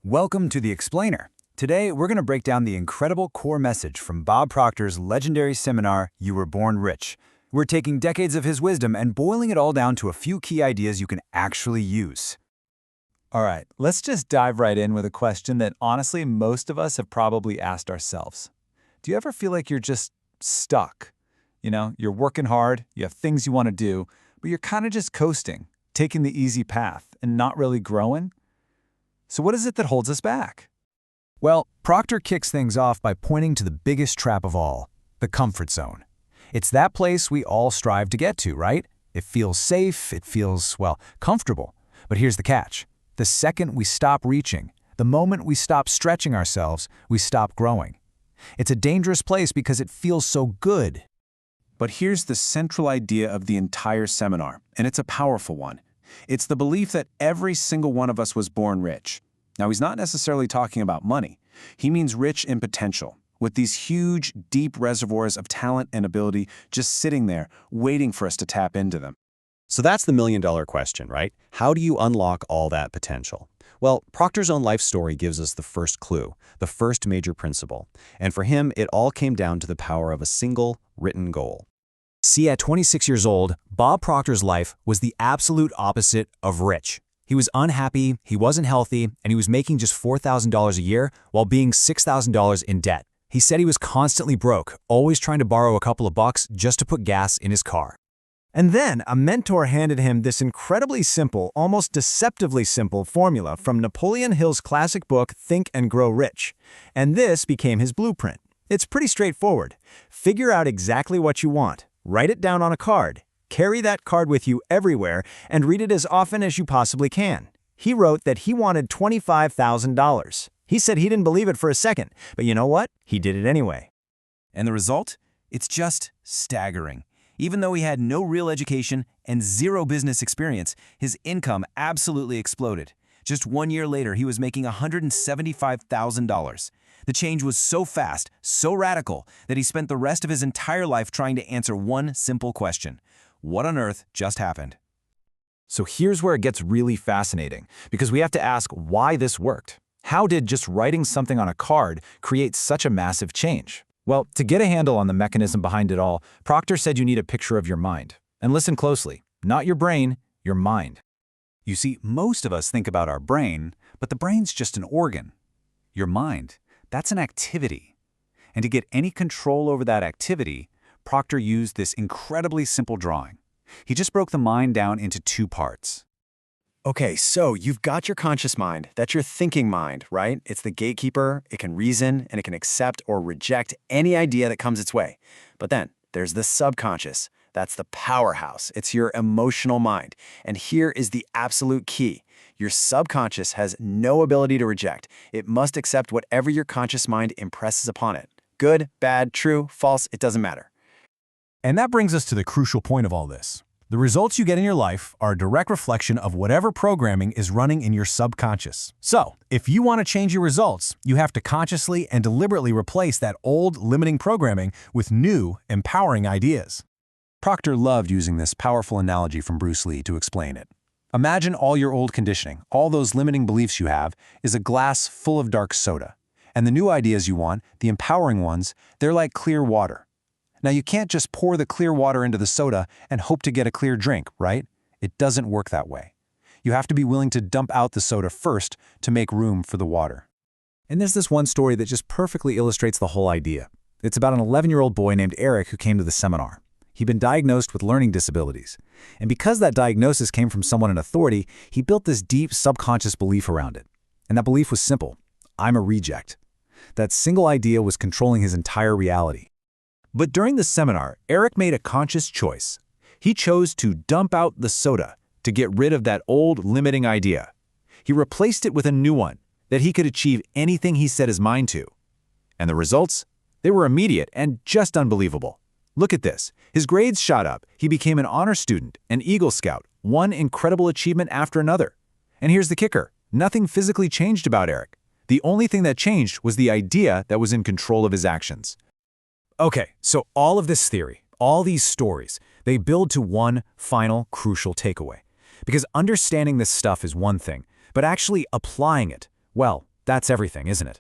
Welcome to The Explainer. Today, we're going to break down the incredible core message from Bob Proctor's legendary seminar, You Were Born Rich. We're taking decades of his wisdom and boiling it all down to a few key ideas you can actually use. All right, let's just dive right in with a question that honestly most of us have probably asked ourselves. Do you ever feel like you're just stuck? You're working hard, you have things you want to do, but you're kind of just coasting, taking the easy path, and not really growing? So what is it that holds us back? Well, Proctor kicks things off by pointing to the biggest trap of all, the comfort zone. It's that place we all strive to get to, right? It feels safe, it feels, comfortable. But here's the catch. The second we stop reaching, the moment we stop stretching ourselves, we stop growing. It's a dangerous place because it feels so good. But here's the central idea of the entire seminar, and it's a powerful one. It's the belief that every single one of us was born rich. Now, he's not necessarily talking about money. He means rich in potential, with these huge, deep reservoirs of talent and ability just sitting there, waiting for us to tap into them. So that's the million-dollar question, right? How do you unlock all that potential? Well, Proctor's own life story gives us the first clue, the first major principle. And for him, it all came down to the power of a single, written goal. See, at 26 years old, Bob Proctor's life was the absolute opposite of rich. He was unhappy, he wasn't healthy, and he was making just $4,000 a year while being $6,000 in debt. He said he was constantly broke, always trying to borrow a couple of bucks just to put gas in his car. And then a mentor handed him this incredibly simple, almost deceptively simple formula from Napoleon Hill's classic book, Think and Grow Rich. And this became his blueprint. It's pretty straightforward. Figure out exactly what you want. Write it down on a card, carry that card with you everywhere, and read it as often as you possibly can. He wrote that he wanted $25,000. He said he didn't believe it for a second, but you know what? He did it anyway. And the result? It's just staggering. Even though he had no real education and zero business experience, his income absolutely exploded. Just 1 year later, he was making $175,000. The change was so fast, so radical, that he spent the rest of his entire life trying to answer one simple question. What on earth just happened? So here's where it gets really fascinating, because we have to ask why this worked. How did just writing something on a card create such a massive change? Well, to get a handle on the mechanism behind it all, Proctor said you need a picture of your mind. And listen closely, not your brain, your mind. You see, most of us think about our brain, but the brain's just an organ. Your mind, that's an activity. And to get any control over that activity, Proctor used this incredibly simple drawing. He just broke the mind down into two parts. Okay, so you've got your conscious mind. That's your thinking mind, right? It's the gatekeeper. It can reason, and it can accept or reject any idea that comes its way. But then there's the subconscious. That's the powerhouse. It's your emotional mind. And here is the absolute key. Your subconscious has no ability to reject. It must accept whatever your conscious mind impresses upon it. Good, bad, true, false, it doesn't matter. And that brings us to the crucial point of all this. The results you get in your life are a direct reflection of whatever programming is running in your subconscious. So, if you want to change your results, you have to consciously and deliberately replace that old limiting programming with new, empowering ideas. Proctor loved using this powerful analogy from Bruce Lee to explain it. Imagine all your old conditioning, all those limiting beliefs you have, is a glass full of dark soda. And the new ideas you want, the empowering ones, they're like clear water. Now, you can't just pour the clear water into the soda and hope to get a clear drink, right? It doesn't work that way. You have to be willing to dump out the soda first to make room for the water. And there's this one story that just perfectly illustrates the whole idea. It's about an 11-year-old boy named Eric who came to the seminar. He'd been diagnosed with learning disabilities. And because that diagnosis came from someone in authority, he built this deep subconscious belief around it. And that belief was simple. I'm a reject. That single idea was controlling his entire reality. But during the seminar, Eric made a conscious choice. He chose to dump out the soda to get rid of that old limiting idea. He replaced it with a new one, that he could achieve anything he set his mind to. And the results? They were immediate and just unbelievable. Look at this. His grades shot up. He became an honor student, an Eagle Scout, one incredible achievement after another. And here's the kicker. Nothing physically changed about Eric. The only thing that changed was the idea that was in control of his actions. Okay, so all of this theory, all these stories, they build to one final crucial takeaway. Because understanding this stuff is one thing, but actually applying it, well, That's everything, isn't it?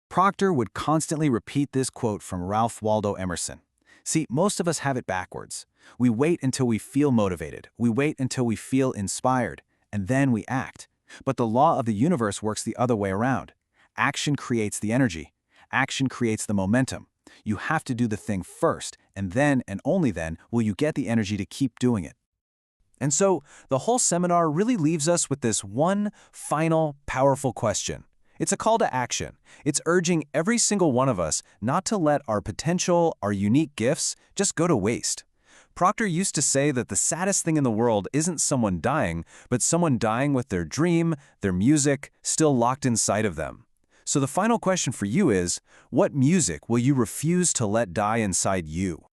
Proctor would constantly repeat this quote from Ralph Waldo Emerson. See, most of us have it backwards. We wait until we feel motivated. We wait until we feel inspired, and then we act. But the law of the universe works the other way around. Action creates the energy. Action creates the momentum. You have to do the thing first, and then and only then will you get the energy to keep doing it. And so, the whole seminar really leaves us with this one final, powerful question. It's a call to action. It's urging every single one of us not to let our potential, our unique gifts, just go to waste. Proctor used to say that the saddest thing in the world isn't someone dying, but someone dying with their dream, their music, still locked inside of them. So the final question for you is, what music will you refuse to let die inside you?